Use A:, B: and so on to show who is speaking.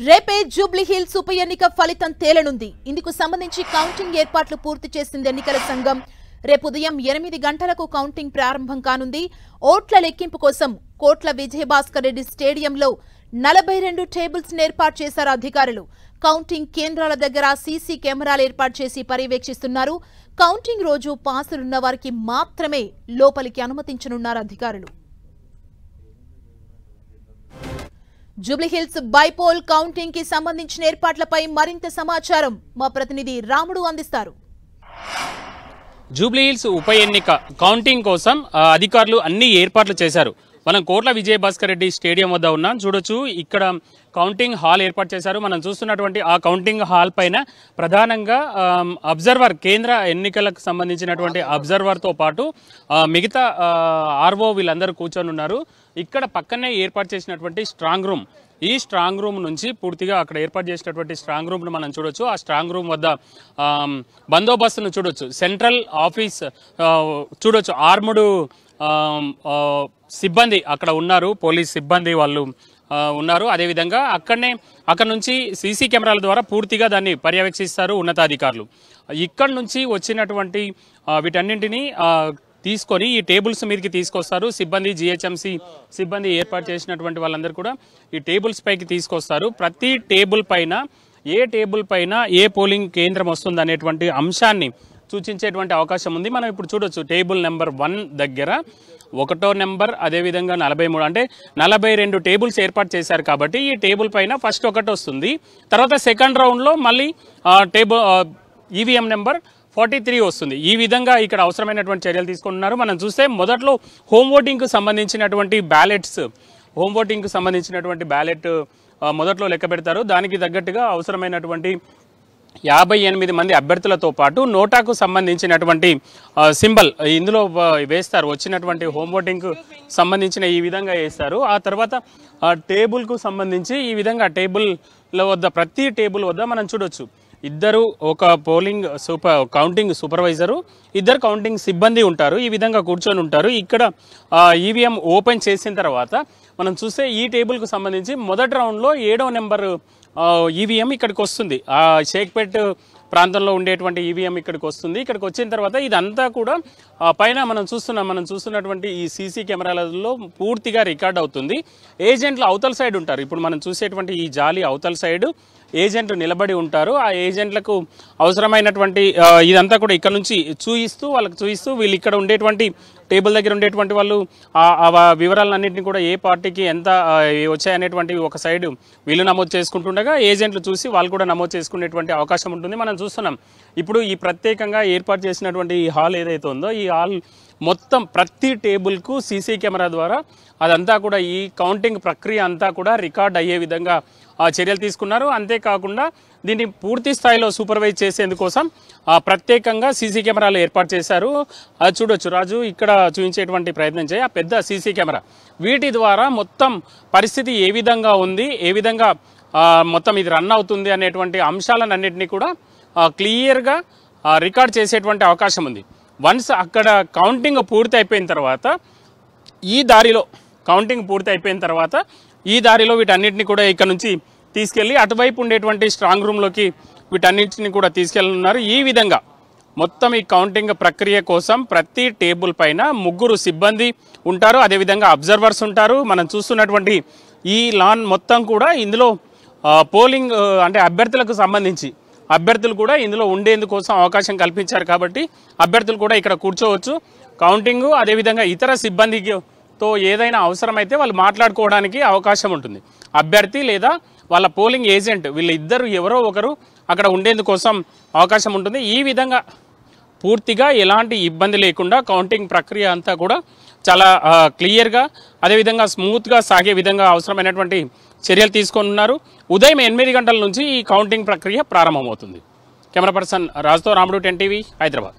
A: రేపే Jubilee hills ఉప ఎన్నిక ఫలితం తేలనుంది. ఇందుకు సంబంధించి కౌంటింగ్ ఏర్పాట్లు పూర్తి చేసింది ఎన్నికల సంఘం. రేపు ఉదయం 8 గంటలకు కౌంటింగ్ ప్రారంభం కానుంది. ఓట్ల లెక్కింపు కోసం కోట్ల విజయభాస్కర్ రెడ్డి స్టేడియంలో 42 టేబుల్స్ ఏర్పాటు చేశారు అధికారులు. కౌంటింగ్ కేంద్రాల దగ్గర సీసీ కెమెరాలు ఏర్పాటు చేసి పర్యవేక్షిస్తున్నారు. కౌంటింగ్ రోజు పాసులున్న వారికి మాత్రమే లోపలికి అనుమతించనున్నారు అధికారులు. జూబ్లీహిల్స్ బైపోల్ కౌంటింగ్ కి సంబంధించిన ఏర్పాట్లపై మరింత సమాచారం మా ప్రతినిధి రాముడు అందిస్తారు.
B: జూబ్లీహిల్స్ ఉప ఎన్నిక కౌంటింగ్ కోసం అధికారులు అన్ని ఏర్పాట్లు చేశారు. మనం కోట్ల విజయభాస్కర్ రెడ్డి స్టేడియం వద్ద ఉన్నాం. చూడొచ్చు, ఇక్కడ కౌంటింగ్ హాల్ ఏర్పాటు చేశారు. మనం చూస్తున్నటువంటి ఆ కౌంటింగ్ హాల్ పైన ప్రధానంగా అబ్జర్వర్, కేంద్ర ఎన్నికలకు సంబంధించినటువంటి అబ్జర్వర్తో పాటు మిగతా ఆర్ఓ వీళ్ళందరూ కూర్చొని ఉన్నారు. ఇక్కడ పక్కనే ఏర్పాటు చేసినటువంటి స్ట్రాంగ్ రూమ్, ఈ స్ట్రాంగ్ రూమ్ నుంచి పూర్తిగా అక్కడ ఏర్పాటు చేసినటువంటి స్ట్రాంగ్ రూమ్ను మనం చూడొచ్చు. ఆ స్ట్రాంగ్ రూమ్ వద్ద బందోబస్తును చూడొచ్చు. సెంట్రల్ ఆఫీస్ చూడొచ్చు, ఆర్ముడు సిబ్బంది అక్కడ ఉన్నారు, పోలీస్ సిబ్బంది వాళ్ళు ఉన్నారు. అదేవిధంగా అక్కడ నుంచి సీసీ కెమెరాల ద్వారా పూర్తిగా దాన్ని పర్యవేక్షిస్తారు ఉన్నతాధికారులు. ఇక్కడ నుంచి వచ్చినటువంటి వీటన్నింటినీ తీసుకొని ఈ టేబుల్స్ మీదకి తీసుకొస్తారు సిబ్బంది. జిహెచ్ఎంసీ సిబ్బంది ఏర్పాటు చేసినటువంటి వాళ్ళందరూ కూడా ఈ టేబుల్స్ పైకి తీసుకొస్తారు. ప్రతి టేబుల్ పైన ఏ పోలింగ్ కేంద్రం వస్తుంది అనేటువంటి అంశాన్ని సూచించేటువంటి అవకాశం ఉంది. మనం ఇప్పుడు చూడొచ్చు, టేబుల్ నెంబర్ 1 దగ్గర 1వ నెంబర్, అదేవిధంగా 43 అంటే 42 టేబుల్స్ ఏర్పాటు చేశారు. కాబట్టి ఈ టేబుల్ పైన ఫస్ట్ ఒకటి వస్తుంది, తర్వాత సెకండ్ రౌండ్లో మళ్ళీ టేబుల్ ఈవీఎం నెంబర్ 43 వస్తుంది. ఈ విధంగా ఇక్కడ అవసరమైనటువంటి చర్యలు తీసుకుంటున్నారు. మనం చూస్తే మొదట్లో హోమ్ ఓటింగ్కు సంబంధించినటువంటి బ్యాలెట్ మొదట్లో లెక్క పెడతారు. దానికి తగ్గట్టుగా అవసరమైనటువంటి 58 మంది అభ్యర్థులతో పాటు నోటాకు సంబంధించినటువంటి సింబల్ ఇందులో వేస్తారు. వచ్చినటువంటి హోమ్ ఓటింగ్కు సంబంధించిన ఈ విధంగా వేస్తారు. ఆ తర్వాత టేబుల్కు సంబంధించి ఈ విధంగా టేబుల్ల వద్ద, ప్రతి టేబుల్ వద్ద మనం చూడొచ్చు, ఇద్దరు, ఒక కౌంటింగ్ సూపర్వైజరు, ఇద్దరు కౌంటింగ్ సిబ్బంది ఉంటారు. ఈ విధంగా కూర్చొని ఉంటారు. ఇక్కడ ఈవీఎం ఓపెన్ చేసిన తర్వాత మనం చూస్తే ఈ టేబుల్కు సంబంధించి మొదటి రౌండ్లో 7వ నెంబర్ ఈవీఎం ఇక్కడికి వస్తుంది. ఆ షేక్పేట్ ప్రాంతంలో ఉండేటువంటి ఈవీఎం ఇక్కడికి వస్తుంది. ఇక్కడికి వచ్చిన తర్వాత ఇదంతా కూడా పైన మనం చూస్తున్నటువంటి ఈ సీసీ కెమెరాలలో పూర్తిగా రికార్డ్ అవుతుంది. ఏజెంట్లు అవతల సైడ్ ఉంటారు. ఇప్పుడు మనం చూసేటువంటి ఈ జాలి అవతల సైడ్ ఏజెంట్లు నిలబడి ఉంటారు. ఆ ఏజెంట్లకు అవసరమైనటువంటి ఇదంతా కూడా ఇక్కడ నుంచి వాళ్ళకి చూపిస్తూ వీళ్ళు ఇక్కడ ఉండేటువంటి టేబుల్ దగ్గర ఉండేటువంటి వాళ్ళు ఆ వివరాలన్నింటినీ కూడా ఏ పార్టీకి ఎంత వచ్చాయనేటువంటి ఒక సైడ్ వీళ్ళు నమోదు చేసుకుంటుండగా ఏజెంట్లు చూసి వాళ్ళు కూడా నమోదు చేసుకునేటువంటి అవకాశం ఉంటుంది. మనం చూస్తున్నాం ఇప్పుడు ఈ ప్రత్యేకంగా ఏర్పాటు చేసినటువంటి ఈ హాల్ ఏదైతే ఉందో, ఈ హాల్ మొత్తం ప్రతి టేబుల్కు సీసీ కెమెరా ద్వారా అదంతా కూడా ఈ కౌంటింగ్ ప్రక్రియ అంతా కూడా రికార్డ్ అయ్యే విధంగా చర్యలు తీసుకున్నారు. అంతేకాకుండా దీన్ని పూర్తి స్థాయిలో సూపర్వైజ్ చేసేందుకోసం ప్రత్యేకంగా సీసీ కెమెరాలు ఏర్పాటు చేశారు. అది చూడొచ్చు రాజు, ఇక్కడ చూపించేటువంటి ప్రయత్నం చేయి. ఆ పెద్ద సీసీ కెమెరా, వీటి ద్వారా మొత్తం పరిస్థితి ఏ విధంగా ఉంది, ఏ విధంగా మొత్తం ఇది రన్ అవుతుంది అనేటువంటి అంశాలన్నింటినీ కూడా క్లియర్గా రికార్డ్ చేసేటువంటి అవకాశం ఉంది. వన్స్ అక్కడ కౌంటింగ్ పూర్తి అయిపోయిన తర్వాత ఈ దారిలో వీటన్నిటిని కూడా ఇక్కడ నుంచి తీసుకెళ్ళి అటువైపు ఉండేటువంటి స్ట్రాంగ్ రూమ్లోకి వీటన్నిటిని కూడా తీసుకెళ్ళనున్నారు. ఈ విధంగా మొత్తం ఈ కౌంటింగ్ ప్రక్రియ కోసం ప్రతి టేబుల్ పైన 3 సిబ్బంది ఉంటారు, అదేవిధంగా అబ్జర్వర్స్ ఉంటారు. మనం చూస్తున్నటువంటి ఈ లాన్ మొత్తం కూడా ఇందులో పోలింగ్ అంటే అభ్యర్థులకు సంబంధించి అభ్యర్థులు కూడా ఇందులో ఉండేందుకోసం అవకాశం కల్పించారు. కాబట్టి అభ్యర్థులు కూడా ఇక్కడ కూర్చోవచ్చు. కౌంటింగ్ అదేవిధంగా ఇతర సిబ్బందితో ఏదైనా అవసరమైతే వాళ్ళు మాట్లాడుకోవడానికి అవకాశం ఉంటుంది. అభ్యర్థి లేదా వాళ్ళ పోలింగ్ ఏజెంట్ వీళ్ళిద్దరు ఎవరో ఒకరు అక్కడ ఉండేందుకోసం అవకాశం ఉంటుంది. ఈ విధంగా పూర్తిగా ఎలాంటి ఇబ్బంది లేకుండా కౌంటింగ్ ప్రక్రియ అంతా కూడా చాలా క్లియర్గా అదేవిధంగా స్మూత్గా సాగే విధంగా అవసరమైనటువంటి చర్యలు తీసుకున్నారు. ఉదయం 8 గంటల నుంచి ఈ కౌంటింగ్ ప్రక్రియ ప్రారంభమవుతుంది. కెమెరా పర్సన్ రాజుతో రాముడు, 10 టీవీ, హైదరాబాద్.